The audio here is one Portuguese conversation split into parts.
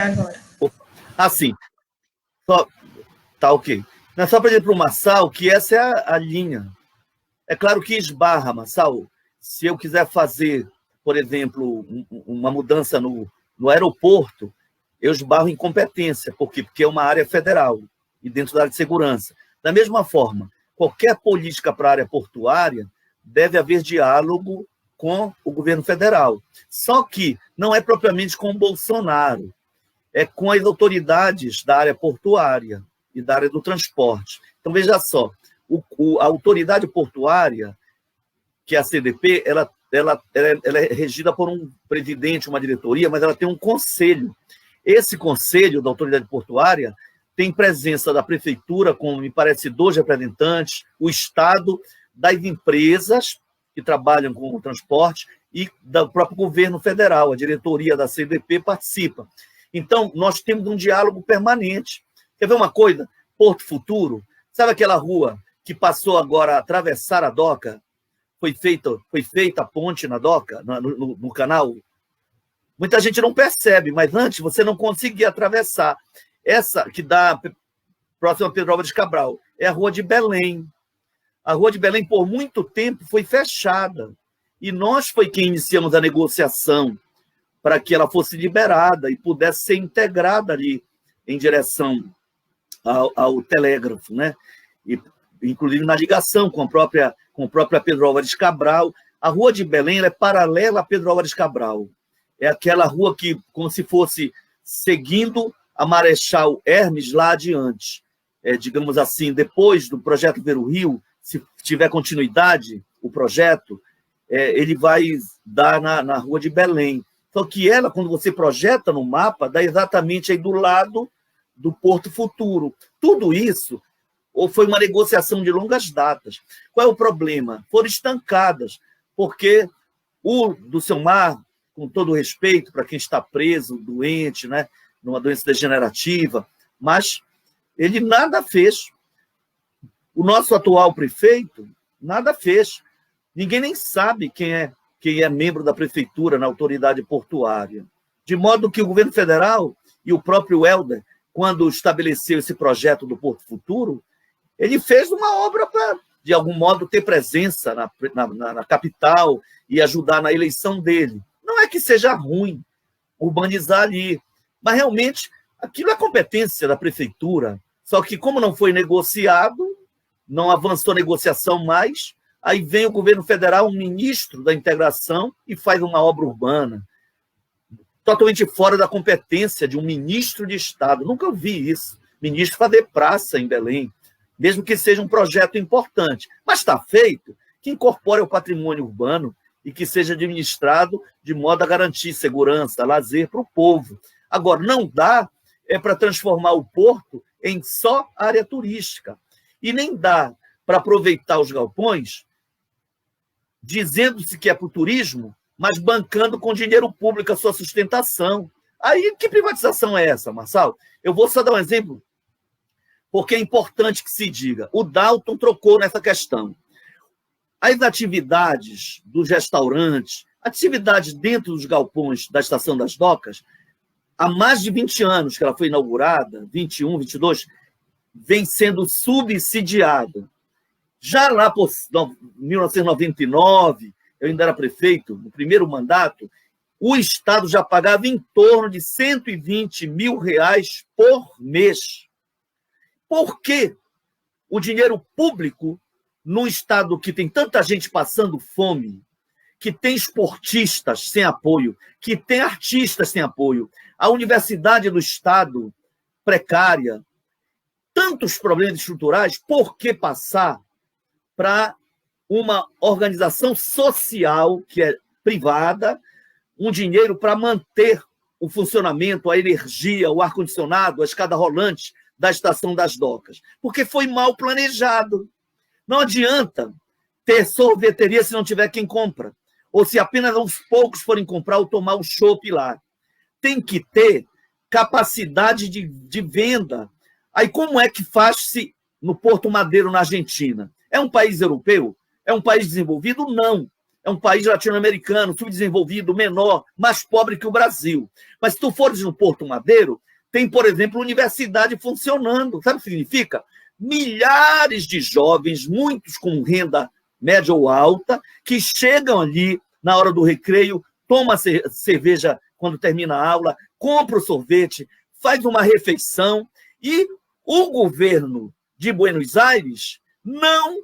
agora. Assim, só, tá ok. Não é só para dizer para o Marçal que essa é a linha. É claro que esbarra, Marçal. Se eu quiser fazer, por exemplo, uma mudança no aeroporto, eu esbarro em competência. Por quê? Porque é uma área federal e dentro da área de segurança. Da mesma forma, qualquer política para a área portuária deve haver diálogo com o governo federal. Só que não é propriamente com o Bolsonaro, é com as autoridades da área portuária e da área do transporte. Então, veja só, a autoridade portuária, que é a CDP, ela é regida por um presidente, uma diretoria, mas ela tem um conselho. Esse conselho da autoridade portuária tem presença da prefeitura, com, me parece, 2 representantes, o Estado, das empresas que trabalham com o transporte e do próprio governo federal. A diretoria da CDP participa. Então, nós temos um diálogo permanente. Quer ver uma coisa? Porto Futuro, sabe aquela rua que passou agora a atravessar a Doca? Foi feita a ponte na Doca, no canal? Muita gente não percebe, mas antes você não conseguia atravessar. Essa que dá próxima a Pedro Álvares de Cabral é a Rua de Belém. A Rua de Belém, por muito tempo, foi fechada. E nós foi quem iniciamos a negociação para que ela fosse liberada e pudesse ser integrada ali em direção ao telégrafo, né? E, inclusive na ligação com a própria Pedro Álvares Cabral. A Rua de Belém é paralela a Pedro Álvares Cabral. É aquela rua que, como se fosse seguindo a Marechal Hermes lá adiante. Digamos assim, depois do projeto Ver o Rio, se tiver continuidade, o projeto, ele vai dar na Rua de Belém. Só que ela, quando você projeta no mapa, dá exatamente aí do lado do Porto Futuro. Tudo isso foi uma negociação de longas datas. Qual é o problema? Foram estancadas, porque o do Seu Mar, com todo respeito para quem está preso, doente, né, numa doença degenerativa, mas ele nada fez. O nosso atual prefeito nada fez. Ninguém nem sabe quem é membro da prefeitura na autoridade portuária. De modo que o governo federal e o próprio Helder, quando estabeleceu esse projeto do Porto Futuro, ele fez uma obra para, de algum modo, ter presença na capital e ajudar na eleição dele. Não é que seja ruim urbanizar ali, mas realmente aquilo é competência da prefeitura. Só que, como não foi negociado, não avançou a negociação mais, aí vem o governo federal, um ministro da integração, e faz uma obra urbana, totalmente fora da competência de um ministro de Estado. Nunca vi isso. Ministro fazer praça em Belém, mesmo que seja um projeto importante. Mas está feito, que incorpore o patrimônio urbano e que seja administrado de modo a garantir segurança, lazer para o povo. Agora, não dá para transformar o porto em só área turística. E nem dá para aproveitar os galpões dizendo-se que é para o turismo, mas bancando com dinheiro público a sua sustentação. Aí, que privatização é essa, Marçal? Eu vou só dar um exemplo, porque é importante que se diga. O Dalton trocou nessa questão. As atividades dos restaurantes, atividades dentro dos galpões da Estação das Docas, há mais de 20 anos que ela foi inaugurada, 21, 22, vem sendo subsidiada. Já lá por 1999, eu ainda era prefeito, no primeiro mandato, o Estado já pagava em torno de R$120 mil por mês. Por que o dinheiro público, num Estado que tem tanta gente passando fome, que tem esportistas sem apoio, que tem artistas sem apoio, a Universidade do Estado precária, tantos problemas estruturais, por que passar para uma organização social, que é privada, um dinheiro para manter o funcionamento, a energia, o ar-condicionado, a escada rolante da Estação das Docas? Porque foi mal planejado. Não adianta ter sorveteria se não tiver quem compra, ou se apenas uns poucos forem comprar ou tomar o chopp lá. Tem que ter capacidade de venda. Aí como é que faz-se no Porto Madeiro, na Argentina? É um país europeu? É um país desenvolvido? Não. É é um país latino-americano, subdesenvolvido, menor, mais pobre que o Brasil. Mas se tu fores no Porto Madeiro, tem, por exemplo, universidade funcionando. Sabe o que significa? Milhares de jovens, muitos com renda média ou alta, que chegam ali na hora do recreio, tomam cerveja quando termina a aula, compra o sorvete, faz uma refeição, e o governo de Buenos Aires não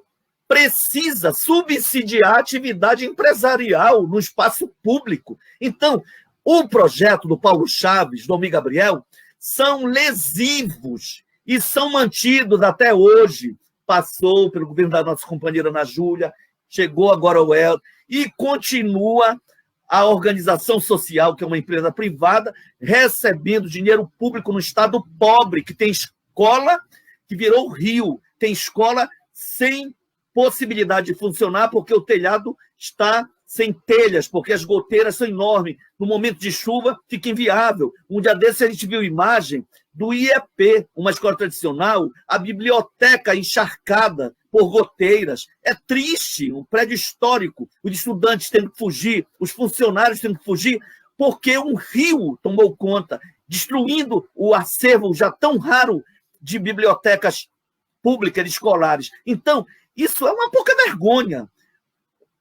precisa subsidiar a atividade empresarial no espaço público. Então, o projeto do Paulo Chaves, do Almir Gabriel, são lesivos e são mantidos até hoje. Passou pelo governo da nossa companheira Ana Júlia, chegou agora ao El, e continua a organização social, que é uma empresa privada, recebendo dinheiro público no estado pobre, que tem escola que virou rio, tem escola sem possibilidade de funcionar porque o telhado está sem telhas, porque as goteiras são enormes. No momento de chuva, fica inviável. Um dia desse a gente viu imagem do IEP, uma escola tradicional, a biblioteca encharcada por goteiras. É triste, um prédio histórico, os estudantes tendo que fugir, os funcionários tendo que fugir, porque um rio tomou conta, destruindo o acervo já tão raro de bibliotecas públicas escolares. Então, isso é uma pouca vergonha.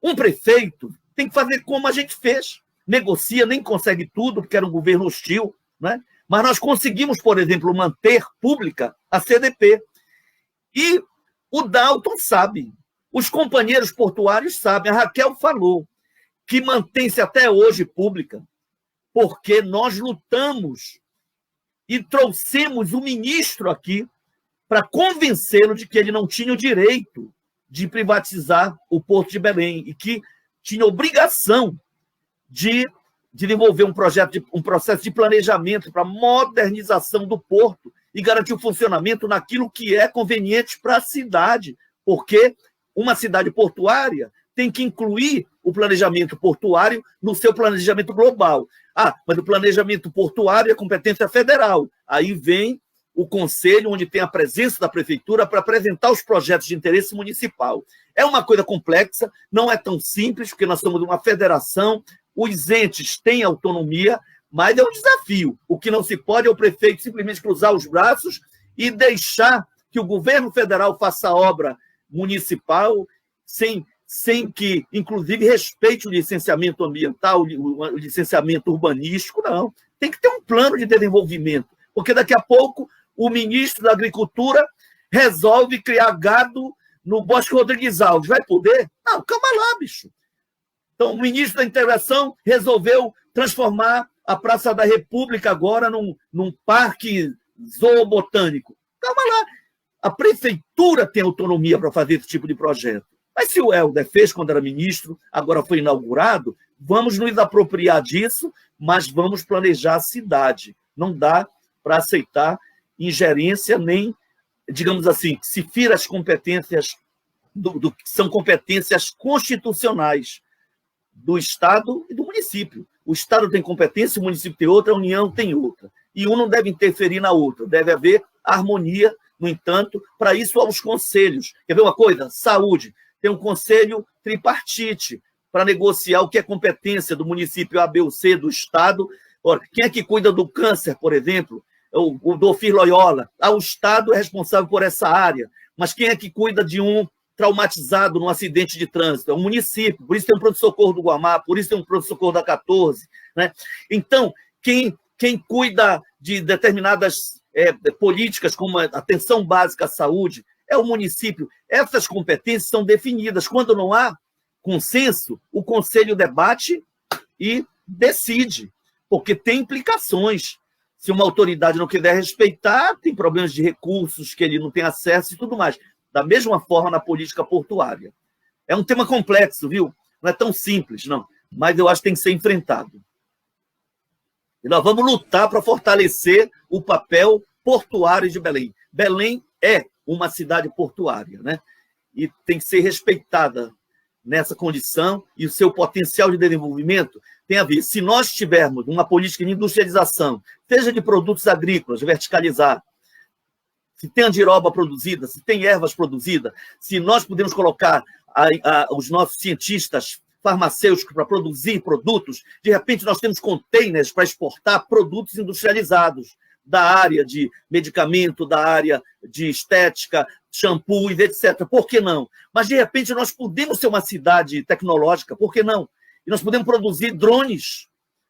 Um prefeito tem que fazer como a gente fez. Negocia, nem consegue tudo, porque era um governo hostil, né? Mas nós conseguimos, por exemplo, manter pública a CDP. E o Dalton sabe, os companheiros portuários sabem, a Raquel falou que mantém-se até hoje pública, porque nós lutamos e trouxemos o ministro aqui para convencê-lo de que ele não tinha o direito de privatizar o Porto de Belém e que tinha obrigação de desenvolver um processo de planejamento para modernização do porto e garantir o funcionamento naquilo que é conveniente para a cidade, porque uma cidade portuária tem que incluir o planejamento portuário no seu planejamento global. Mas o planejamento portuário é competência federal. Aí vem o conselho, onde tem a presença da prefeitura para apresentar os projetos de interesse municipal. É uma coisa complexa, não é tão simples, porque nós somos uma federação, os entes têm autonomia, mas é um desafio. O que não se pode é o prefeito simplesmente cruzar os braços e deixar que o governo federal faça a obra municipal sem que, inclusive, respeite o licenciamento ambiental, o licenciamento urbanístico, não. Tem que ter um plano de desenvolvimento, porque daqui a pouco o ministro da Agricultura resolve criar gado no Bosque Rodrigues Alves. Vai poder? Não, calma lá, bicho. Então, o ministro da Integração resolveu transformar a Praça da República agora num parque zoobotânico. Calma lá. A prefeitura tem autonomia para fazer esse tipo de projeto. Mas se o Helder fez quando era ministro, agora foi inaugurado, vamos nos apropriar disso, mas vamos planejar a cidade. Não dá para aceitar ingerência nem, digamos assim, que se fira as competências que são competências constitucionais do Estado e do município. O Estado tem competência, o município tem outra, a União tem outra. E um não deve interferir na outra. Deve haver harmonia, no entanto, para isso há os conselhos. Quer ver uma coisa? Saúde. Tem um conselho tripartite para negociar o que é competência do município A, B ou C, do Estado. Ora, quem é que cuida do câncer, por exemplo? O Dofir Loyola. O Estado é responsável por essa área. Mas quem é que cuida de um traumatizado num acidente de trânsito? É o município. Por isso tem um pronto-socorro do Guamá, por isso tem um pronto-socorro da 14. Né? Então, quem cuida de determinadas políticas, como a atenção básica à saúde, é o município. Essas competências são definidas. Quando não há consenso, o conselho debate e decide, porque tem implicações. Se uma autoridade não quiser respeitar, tem problemas de recursos que ele não tem acesso e tudo mais. Da mesma forma na política portuária. É um tema complexo, viu? Não é tão simples, não. Mas eu acho que tem que ser enfrentado. E nós vamos lutar para fortalecer o papel portuário de Belém. Belém é uma cidade portuária, né? E tem que ser respeitada nessa condição, e o seu potencial de desenvolvimento tem a ver. Se nós tivermos uma política de industrialização, seja de produtos agrícolas, verticalizar, se tem andiroba produzida, se tem ervas produzidas, se nós podemos colocar os nossos cientistas farmacêutico para produzir produtos, de repente nós temos containers para exportar produtos industrializados da área de medicamento, da área de estética, shampoo e etc. Por que não? Mas, de repente, nós podemos ser uma cidade tecnológica, por que não? E nós podemos produzir drones,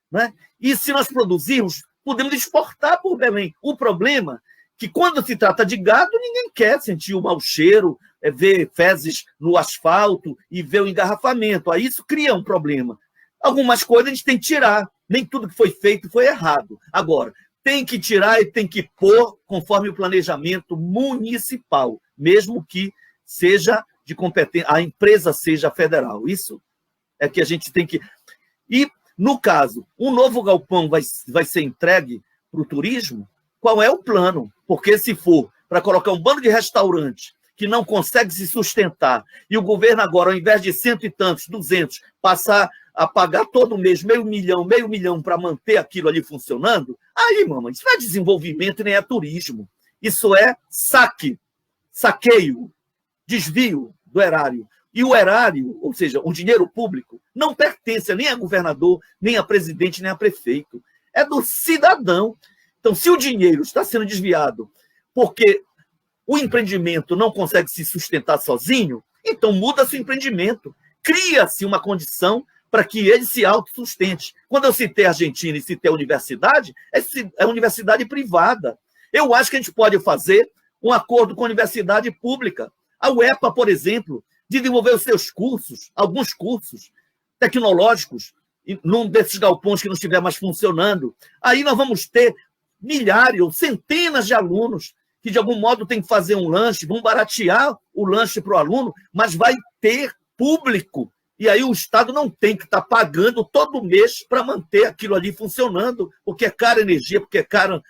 né? E se nós produzirmos, podemos exportar por Belém. O problema é que, quando se trata de gado, ninguém quer sentir o mau cheiro, ver fezes no asfalto e ver o engarrafamento. Aí isso cria um problema. Algumas coisas a gente tem que tirar. Nem tudo que foi feito foi errado. Agora, tem que tirar e tem que pôr conforme o planejamento municipal, mesmo que seja de competência, a empresa seja federal. Isso é que a gente tem que... E, no caso, um novo galpão vai ser entregue para o turismo, qual é o plano? Porque se for para colocar um bando de restaurante que não consegue se sustentar, e o governo agora, ao invés de 100 e tantos, 200, passar a pagar todo mês meio milhão para manter aquilo ali funcionando, aí, mamãe, isso não é desenvolvimento nem é turismo. Isso é saqueio, desvio do erário. E o erário, ou seja, o dinheiro público, não pertence nem a governador, nem a presidente, nem a prefeito. É do cidadão. Então, se o dinheiro está sendo desviado porque o empreendimento não consegue se sustentar sozinho, então muda-se o empreendimento. Cria-se uma condição para que ele se autossustente. Quando eu citei a Argentina e citei a universidade, é universidade privada. Eu acho que a gente pode fazer um acordo com a universidade pública. A UEPA, por exemplo, desenvolver os seus cursos, alguns cursos tecnológicos, num desses galpões que não estiver mais funcionando. Aí nós vamos ter milhares ou centenas de alunos que, de algum modo, tem que fazer um lanche, vão baratear o lanche para o aluno, mas vai ter público. E aí o Estado não tem que estar pagando todo mês para manter aquilo ali funcionando, porque é cara a energia, porque é caro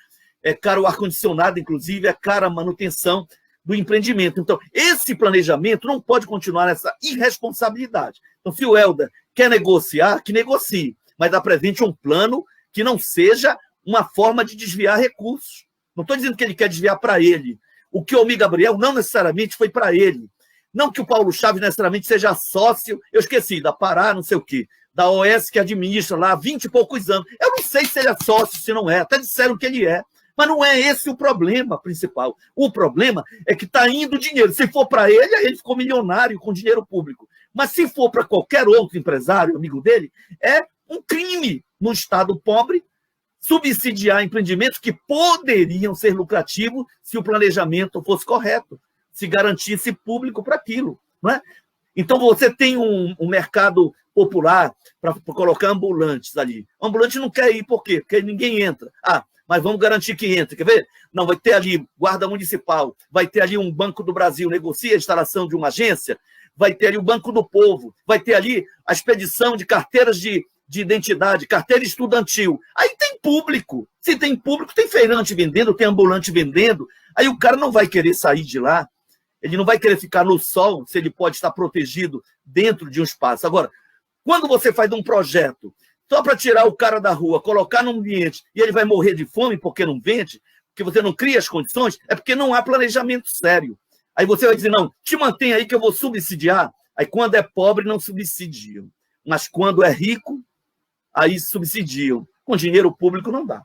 o ar-condicionado, inclusive, é cara a manutenção do empreendimento. Então, esse planejamento não pode continuar nessa irresponsabilidade. Então, se o Helder quer negociar, que negocie, mas apresente um plano que não seja uma forma de desviar recursos. Não estou dizendo que ele quer desviar para ele. O que o Almir Gabriel não necessariamente foi para ele. Não que o Paulo Chaves necessariamente seja sócio, eu esqueci, da Pará, não sei o quê, da OS que administra lá há 20 e poucos anos. Eu não sei se ele é sócio, se não é. Até disseram que ele é. Mas não é esse o problema principal. O problema é que está indo dinheiro. Se for para ele, aí ele ficou milionário com dinheiro público. Mas se for para qualquer outro empresário, amigo dele, é um crime no Estado pobre subsidiar empreendimentos que poderiam ser lucrativos se o planejamento fosse correto, se garantisse público para aquilo. Não é? Então, você tem um mercado popular para colocar ambulantes ali. O ambulante não quer ir, por quê? Porque ninguém entra. Mas vamos garantir que entre. Quer ver? Não, vai ter ali guarda municipal, vai ter ali um Banco do Brasil, negocia a instalação de uma agência, vai ter ali o Banco do Povo, vai ter ali a expedição de carteiras de identidade, carteira estudantil. Aí tem público. Se tem público, tem feirante vendendo, tem ambulante vendendo. Aí o cara não vai querer sair de lá, ele não vai querer ficar no sol, se ele pode estar protegido dentro de um espaço. Agora, quando você faz um projeto só para tirar o cara da rua, colocar num ambiente e ele vai morrer de fome porque não vende, porque você não cria as condições, é porque não há planejamento sério. Aí você vai dizer, não, te mantém aí que eu vou subsidiar. Aí quando é pobre, não subsidiam. Mas quando é rico, aí subsidiam. Com dinheiro público não dá.